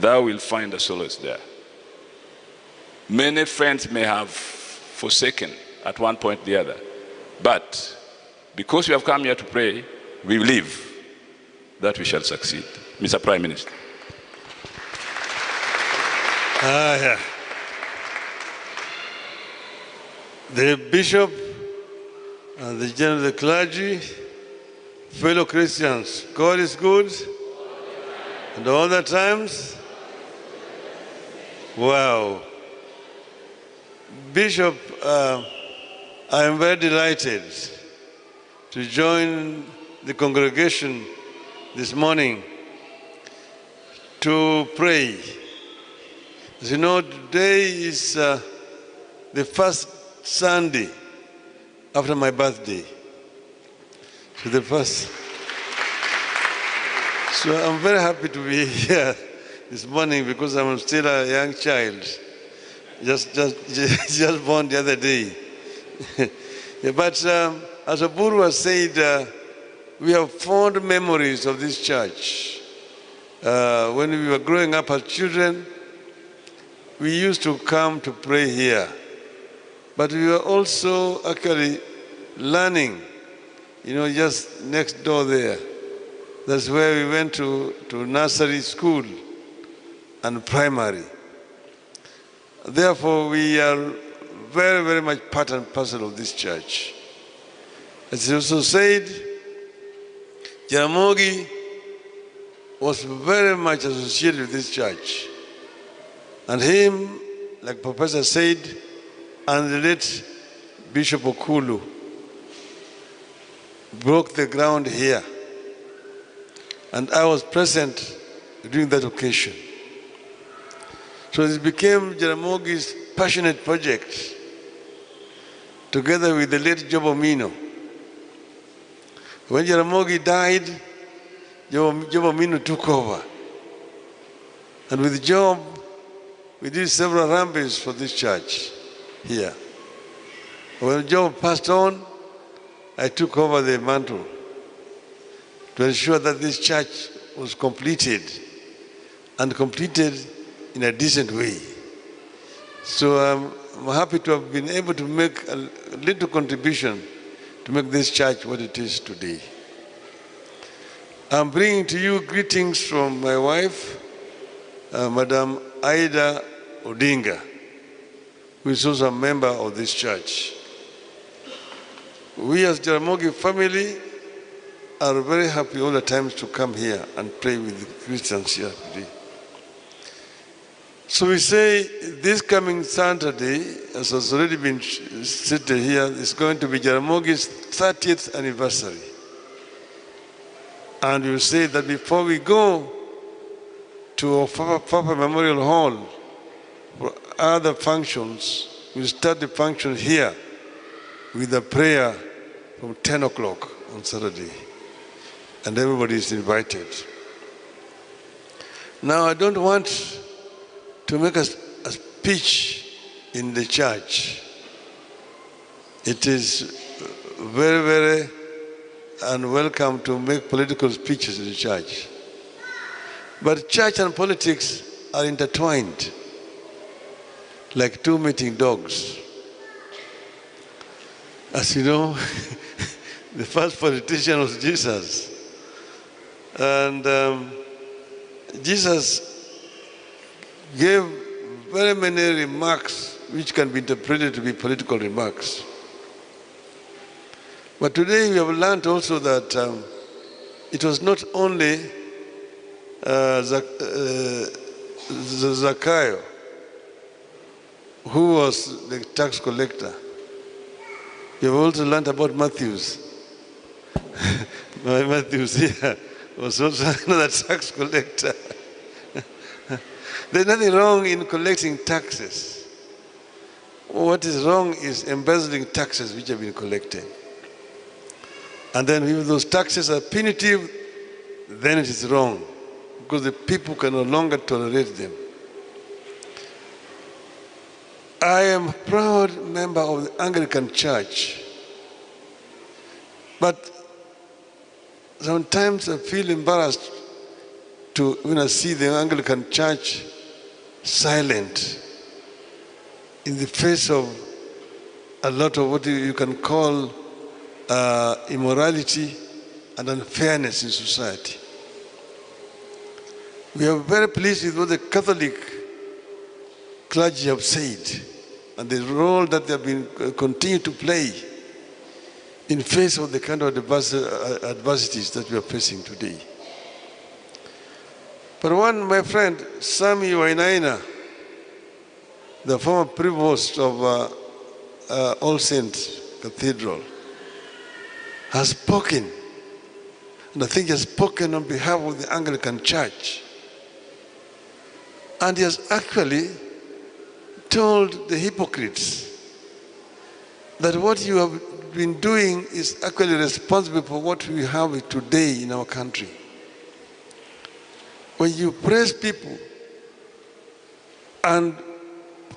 thou wilt find a solace there. Many friends may have forsaken at one point or the other, but because we have come here to pray, we believe that we shall succeed. Mr. Prime Minister. Yeah. The Bishop and the General of the Clergy, fellow Christians, God is good, and all the times. Wow. Bishop, I am very delighted to join the congregation this morning to pray. As you know, today is the first Sunday after my birthday. So I'm very happy to be here this morning because I'm still a young child, just born the other day. Yeah, but as Aburu has said, we have fond memories of this church. When we were growing up as children, we used to come to pray here. But we were also actually learning, just next door there. That's where we went to nursery school and primary. Therefore, we are very, very much part and parcel of this church. As he also said, Jaramogi was very much associated with this church. And him, like Professor said, and the late Bishop Okulu broke the ground here. And I was present during that occasion. So it became Jaramogi's passionate project, together with the late Job Omino. When Jaramogi died, Job Omino took over. And with Job, we did several rambles for this church here. When Job passed on, I took over the mantle to ensure that this church was completed, and completed in a decent way. So I'm happy to have been able to make a little contribution to make this church what it is today. I'm bringing to you greetings from my wife, Madam Aida Odinga, who is also a member of this church. We as Jaramogi family are very happy all the times to come here and pray with the Christians here today. So we say this coming Saturday, as has already been stated here, is going to be Jaramogi's 30th anniversary. And we say that before we go to our Papa Memorial Hall for other functions, we'll start the function here with a prayer from 10 o'clock on Saturday. And everybody is invited. Now, I don't want to make a speech in the church. It is very, very unwelcome to make political speeches in the church. But church and politics are intertwined, like two mating dogs. As you know, the first politician was Jesus. And Jesus gave very many remarks which can be interpreted to be political remarks. But today we have learned also that it was not only Zacchaeus who was the tax collector. We have also learned about Matthews. Matthews here was also another tax collector. There's nothing wrong in collecting taxes. What is wrong is embezzling taxes which have been collected. And then if those taxes are punitive, then it is wrong, because the people can no longer tolerate them. I am a proud member of the Anglican Church, but sometimes I feel embarrassed to see the Anglican Church silent in the face of a lot of what you can call immorality and unfairness in society. We are very pleased with what the Catholic clergy have said and the role that they have been continue to play in face of the kind of adversities that we are facing today. But one, my friend, Sami Wainaina, the former provost of All Saints Cathedral, has spoken, and I think he has spoken on behalf of the Anglican Church. And he has actually told the hypocrites that what you have been doing is actually responsible for what we have today in our country. When you praise people and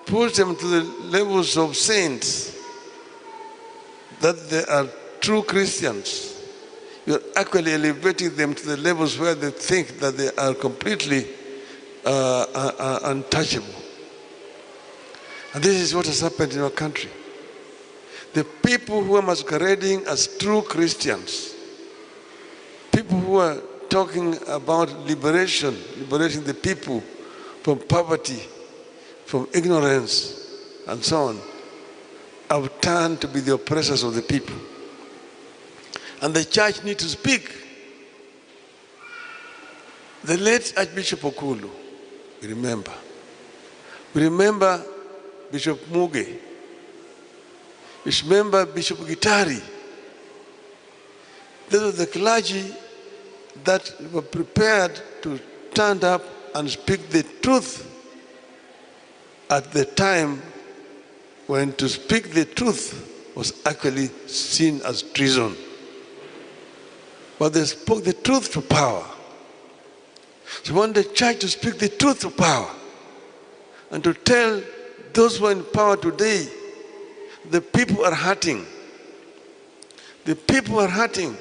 push them to the levels of saints, that they are true Christians, you're actually elevating them to the levels where they think that they are completely untouchable. And this is what has happened in our country. The people who are masquerading as true Christians, people who are talking about liberating the people from poverty, from ignorance, and so on, have turned to be the oppressors of the people. And the church needs to speak. The late Archbishop Okulu, we remember. We remember Bishop Muge. We remember Bishop Gitari. Those are the clergy that were prepared to stand up and speak the truth at the time when to speak the truth was actually seen as treason. But they spoke the truth to power. So we want the church to speak the truth to power and to tell those who are in power today, the people are hurting. The people are hurting.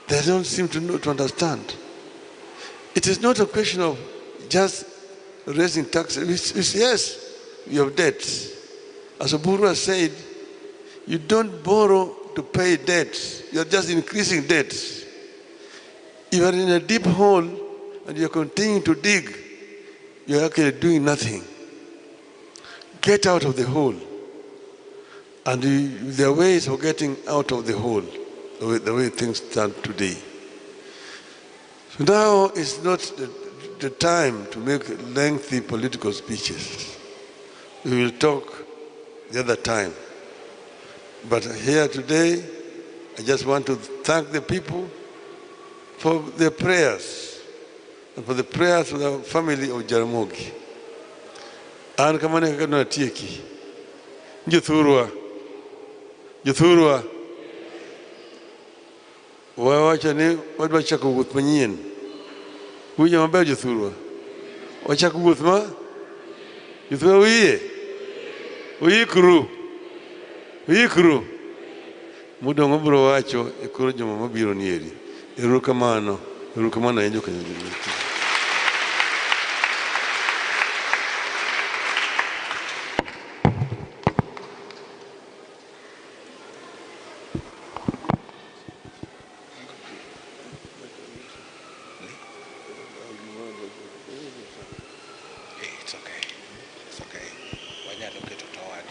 They don't seem to know, to understand. It is not a question of just raising taxes. Yes, you have debts. As Oburu has said, you don't borrow to pay debts. You are just increasing debts. You are in a deep hole and you are continuing to dig. You are actually doing nothing. Get out of the hole. And there are ways of getting out of the hole, the way things stand today. So now is not the time to make lengthy political speeches. We will talk the other time. But here today, I just want to thank the people for their prayers and for the prayers of the family of Jaramogi. An kamane kakano atieki. Juthurwa. Wawacha ni wadwa chako wuoth manyien. Winjo maber Juthurwa. Wachako wuoth ma? Juthurwa wiye. Uyikru. Mudong biro wacho e koro joma mabiro nieri. Erokamano ahinya kanyo. It's okay.